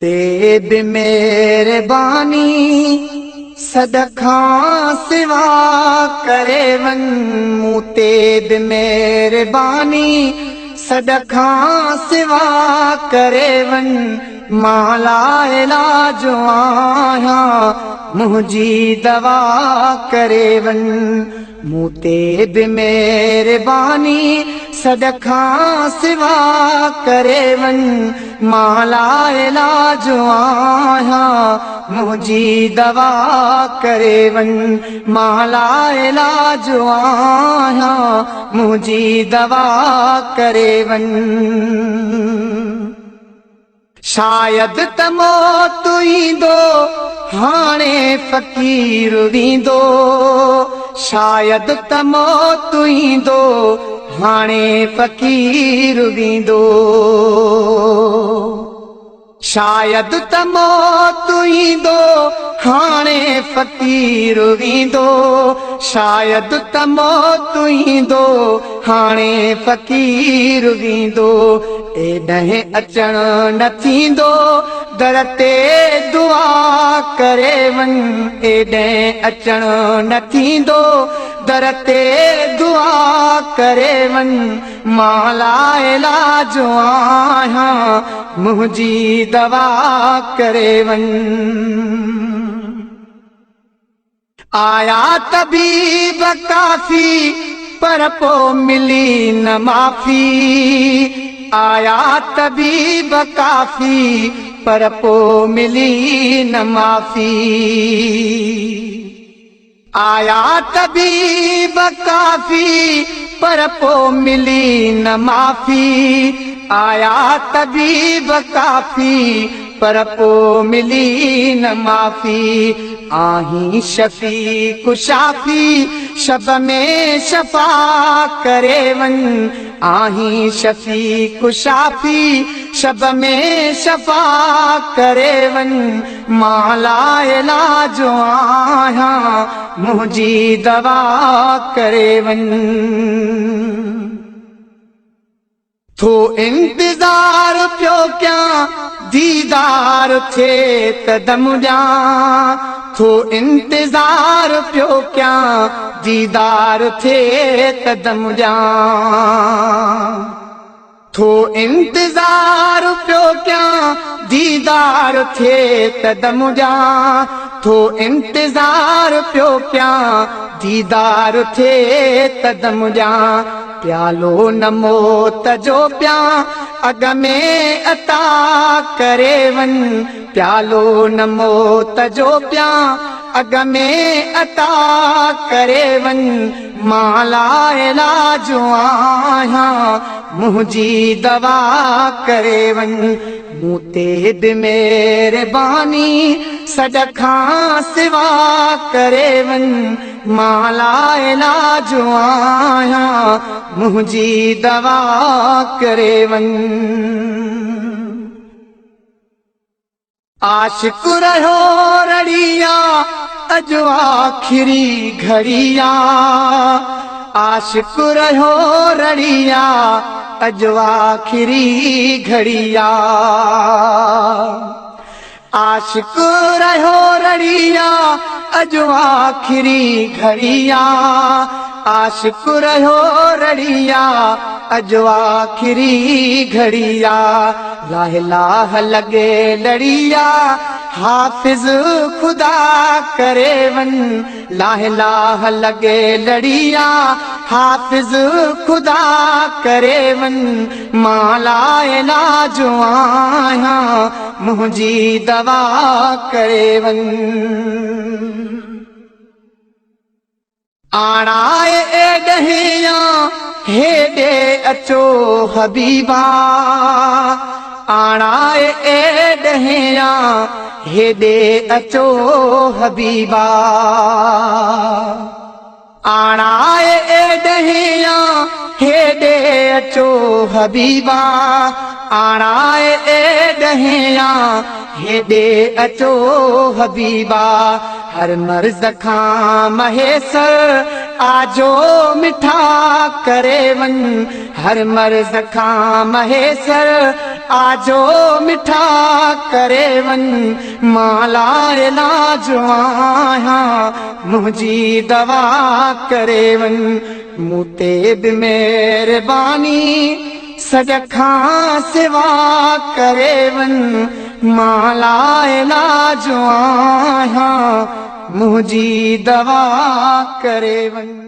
ते बि मेहरबानी सदखा सिवा करे वन मूं ते बि मेहरबानी सदखा सिवा करे वन मां ला इलाज आहियां मुंहिंजी दवा करे वन मूं ते बि मेहरबानी सदखा सिवा करे वन मां ला इलाज आहियां मुंहिंजी दवा करे वन मां ला इलाज आहियां मुंहिंजी दवा करे वन शायद त मौत ईंदो हाणे फ़कीर वींदो शायद त मौत ईंदो हाणे फ़कीर वींदो शायद त मौत ईंदो हाणे फ़कीर वींदो शायद त मौत ईंदो हाणे फ़कीर वींदो एॾहें अचण न थींदो दर ते दुआ करे वन एॾहें अचण न थींदो दर ते दुआ करे वन मां ला इलाज आहियां मुंहिंजी दवा करे वन आया तबीब काफ़ी पर पोइ मिली न माफ़ी आया तबीब काफ़ी पर पोइ मिली न माफ़ी आया तबीब काफ़ी पर पोइ मिली न माफ़ी आया तबीब काफ़ी पर पोइ मिली न माफ़ी आहीं शफ़ीक़ शाफ़ी शब में शफ़ा करे वन आहीं शफ़ीक़ शाफ़ी शब में शफ़ा करे वन मां ला इलाज आहियां मुंहिंजी दवा करे वन थो इंतज़ार पियो कयां दीदार थिए त दम ॾियां थो इंतज़ार पियो कयां दीदार थिए त दम ॾियां थो इंतज़ार पियो कयां दीदार थिए त दम ॾियां थो इंतज़ार पियो कयां दीदार थिए त दम ॾियां प्यालो न मौत जो पियां अॻ में अता करे वन प्यालो न मौत जो पियां अॻ में अता करे वन मां ला इलाज आहियां मुंहिंजी दवा करे वन मूं ते बि मेहरबानी सदखा सिवा करे वन मां ला इलाज आहियां मुंहिंजी दवा करे वन आशिक़ रहियो रड़िया अॼु आख़िरी घड़िया आशिक़ रहियो रड़िया अॼु आख़िरी घड़िया आशिक़ रहियो रड़िया अॼु आख़िरी घड़िया आशिक़ रहियो रड़िया अॼु आख़िरी घड़िया लाह लाह लॻे लड़िया हाफ़िज़ ख़ुदा करे वन लाह लाह लॻे लड़िया हाफ़िज़ ख़ुदा करे वन मां ला इलाज आहियां मुंहिंजी दवा करे वन आणाए एॾहिं हेॾे अचो हबीबा आणाए एॾहिं हेॾे अचो हबीबा आणाए एॾहिं हेॾे अचो हबीबा आणाए एॾहिं हेॾे अचो हबीबा हर मर्ज़ खां महेसर आजो मिठा करे वन हर मर्ज़ खां महेसर आजो मिठा करे वन मां लार लाजो आहियां मुंहिंजी दवा करे वन मूं ते बि महिरबानी सॼ खां सिवा करे वन मां लार लाजो आहियां मुंहिंजी दवा करे वन।